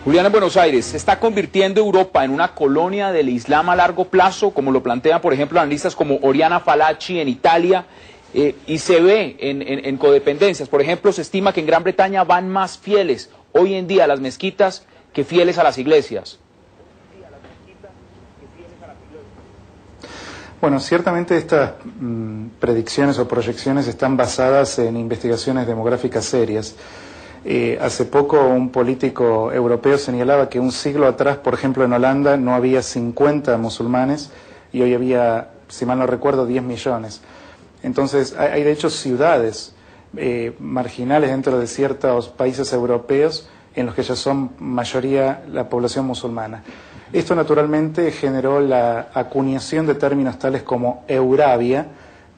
Juliana, en Buenos Aires, ¿se está convirtiendo Europa en una colonia del Islam a largo plazo, como lo plantean, por ejemplo, analistas como Oriana Fallaci en Italia? Y se ve en codependencias. Por ejemplo, se estima que en Gran Bretaña van más fieles hoy en día a las mezquitas que fieles a las iglesias. Bueno, ciertamente estas predicciones o proyecciones están basadas en investigaciones demográficas serias. Hace poco un político europeo señalaba que un siglo atrás, por ejemplo en Holanda, no había 50 musulmanes y hoy había, si mal no recuerdo, 10 millones. Entonces hay de hecho ciudades marginales dentro de ciertos países europeos en los que ya son mayoría la población musulmana. Esto naturalmente generó la acuñación de términos tales como Eurabia,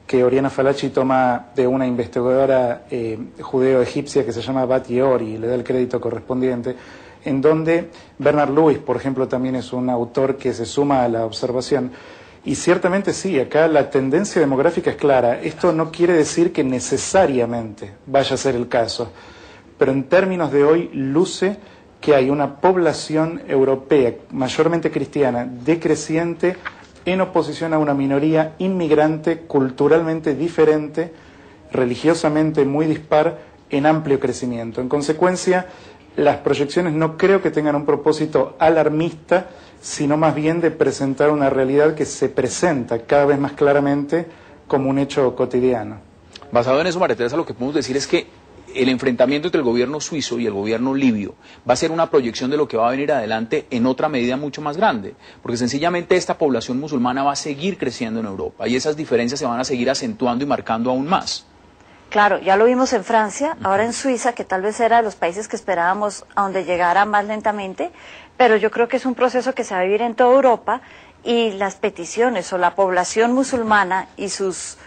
que Oriana Fallaci toma de una investigadora judeo-egipcia que se llama Bat Yeori, y le da el crédito correspondiente, en donde Bernard Lewis, por ejemplo, también es un autor que se suma a la observación. Y ciertamente sí, acá la tendencia demográfica es clara. Esto no quiere decir que necesariamente vaya a ser el caso, pero en términos de hoy luce que hay una población europea, mayormente cristiana, decreciente, en oposición a una minoría inmigrante, culturalmente diferente, religiosamente muy dispar, en amplio crecimiento. En consecuencia, las proyecciones no creo que tengan un propósito alarmista, sino más bien de presentar una realidad que se presenta cada vez más claramente como un hecho cotidiano. Basado en eso, María Teresa, lo que podemos decir es que el enfrentamiento entre el gobierno suizo y el gobierno libio va a ser una proyección de lo que va a venir adelante en otra medida mucho más grande, porque sencillamente esta población musulmana va a seguir creciendo en Europa y esas diferencias se van a seguir acentuando y marcando aún más. Claro, ya lo vimos en Francia, ahora en Suiza, que tal vez era de los países que esperábamos a donde llegara más lentamente, pero yo creo que es un proceso que se va a vivir en toda Europa y las peticiones o la población musulmana y sus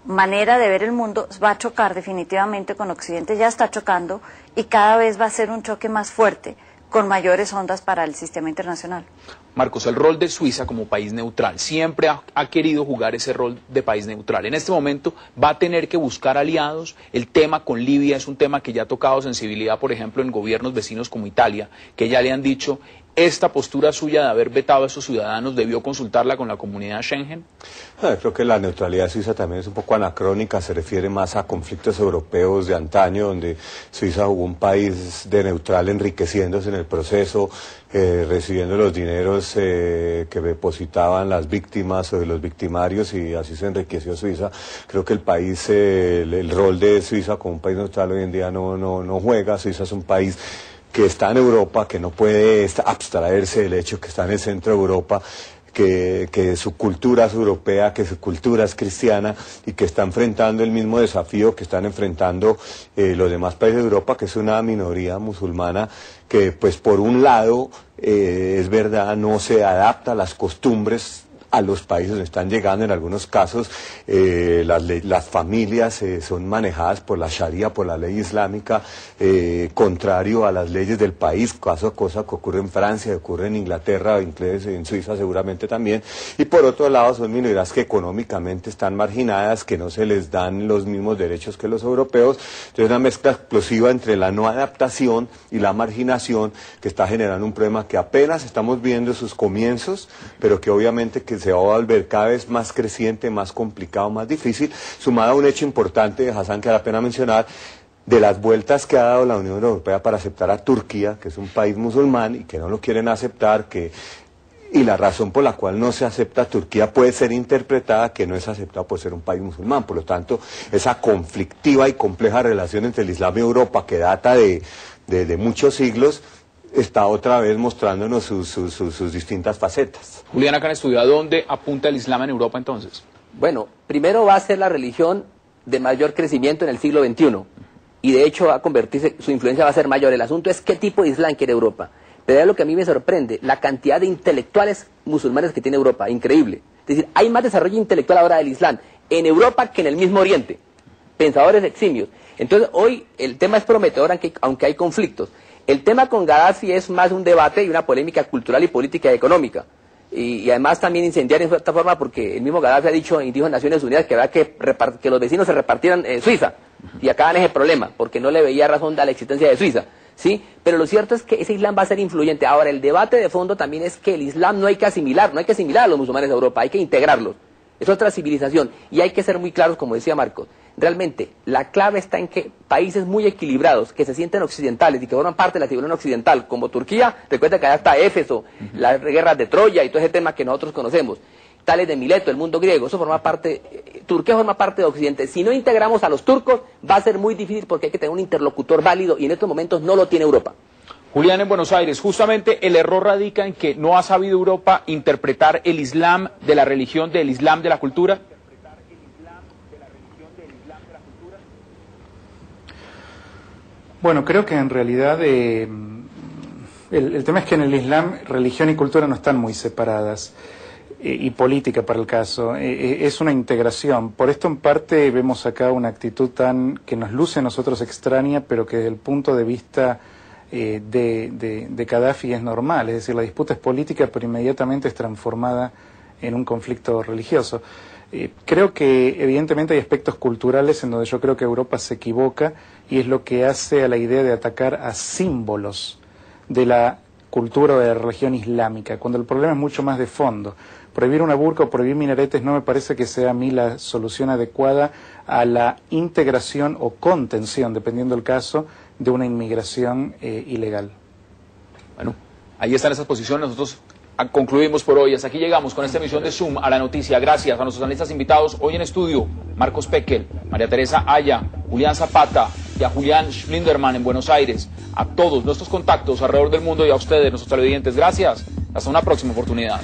manera de ver el mundo va a chocar definitivamente con Occidente, ya está chocando y cada vez va a ser un choque más fuerte, con mayores ondas para el sistema internacional. Marcos, el rol de Suiza como país neutral, siempre ha querido jugar ese rol de país neutral. En este momento va a tener que buscar aliados. El tema con Libia es un tema que ya ha tocado sensibilidad, por ejemplo, en gobiernos vecinos como Italia, que ya le han dicho, esta postura suya de haber vetado a esos ciudadanos, ¿debió consultarla con la comunidad Schengen? Creo que la neutralidad suiza también es un poco anacrónica, se refiere más a conflictos europeos de antaño, donde Suiza jugó un país de neutral enriqueciéndose en el proceso, recibiendo los dineros que depositaban las víctimas o de los victimarios, y así se enriqueció Suiza. Creo que el país, el rol de Suiza como un país neutral hoy en día no juega. Suiza es un país que está en Europa, que no puede abstraerse del hecho que está en el centro de Europa, que su cultura es europea, que su cultura es cristiana y que está enfrentando el mismo desafío que están enfrentando los demás países de Europa, que es una minoría musulmana que, pues, por un lado, es verdad, no se adapta a las costumbres a los países donde están llegando. En algunos casos las familias son manejadas por la Sharia, por la ley islámica, contrario a las leyes del país, cosa que ocurre en Francia, que ocurre en Inglaterra, en Suiza seguramente también. Y por otro lado son minorías que económicamente están marginadas, que no se les dan los mismos derechos que los europeos. Entonces una mezcla explosiva entre la no adaptación y la marginación que está generando un problema que apenas estamos viendo sus comienzos, pero que obviamente que se va a volver cada vez más creciente, más complicado, más difícil, sumado a un hecho importante, Hassan, que da la pena mencionar, de las vueltas que ha dado la Unión Europea para aceptar a Turquía, que es un país musulmán y que no lo quieren aceptar, y la razón por la cual no se acepta a Turquía puede ser interpretada que no es aceptado por ser un país musulmán. Por lo tanto, esa conflictiva y compleja relación entre el Islam y Europa, que data de muchos siglos, está otra vez mostrándonos sus distintas facetas. Juliana, que han estudiado, ¿dónde apunta el Islam en Europa entonces? Bueno, primero va a ser la religión de mayor crecimiento en el siglo XXI, y de hecho va a convertirse, su influencia va a ser mayor. El asunto es qué tipo de Islam quiere Europa. Pero es lo que a mí me sorprende, la cantidad de intelectuales musulmanes que tiene Europa, increíble. Es decir, hay más desarrollo intelectual ahora del Islam en Europa que en el mismo Oriente. Pensadores eximios. Entonces hoy el tema es prometedor, aunque hay conflictos. El tema con Gaddafi es más un debate y una polémica cultural y política y económica. Y además también incendiaria en cierta forma, porque el mismo Gaddafi dijo en Naciones Unidas que había que los vecinos se repartieran Suiza. Y acaban ese problema, porque no le veía razón a la existencia de Suiza. ¿sí? Pero lo cierto es que ese Islam va a ser influyente. Ahora, el debate de fondo también es que el Islam no hay que asimilar a los musulmanes de Europa, hay que integrarlos. Es otra civilización y hay que ser muy claros, como decía Marcos. Realmente, la clave está en que países muy equilibrados, que se sienten occidentales y que forman parte de la civilización occidental, como Turquía, recuerda que allá está Éfeso, las guerras de Troya y todo ese tema que nosotros conocemos, tales de Mileto, el mundo griego, eso forma parte, Turquía forma parte de Occidente. Si no integramos a los turcos, va a ser muy difícil porque hay que tener un interlocutor válido y en estos momentos no lo tiene Europa. Julián, en Buenos Aires, justamente el error radica en que no ha sabido Europa interpretar el Islam de la religión, del Islam de la cultura. Bueno, creo que en realidad el tema es que en el Islam religión y cultura no están muy separadas, y política para el caso, es una integración. Por esto en parte vemos acá una actitud que nos luce a nosotros extraña, pero que desde el punto de vista de Gaddafi es normal, es decir, la disputa es política pero inmediatamente es transformada en un conflicto religioso. Creo que evidentemente hay aspectos culturales en donde yo creo que Europa se equivoca y es lo que hace a la idea de atacar a símbolos de la cultura o de la religión islámica, cuando el problema es mucho más de fondo. Prohibir una burka o prohibir minaretes no me parece que sea a mí la solución adecuada a la integración o contención, dependiendo del caso, de una inmigración ilegal. Bueno, ahí están esas posiciones. Nosotros concluimos por hoy. Hasta aquí llegamos con esta emisión de Zoom a la noticia. Gracias a nuestros analistas invitados hoy en estudio, Marcos Pekel, María Teresa Aya, Julián Zapata y a Julián Schlinderman en Buenos Aires. A todos nuestros contactos alrededor del mundo y a ustedes, nuestros televidentes. Gracias. Hasta una próxima oportunidad.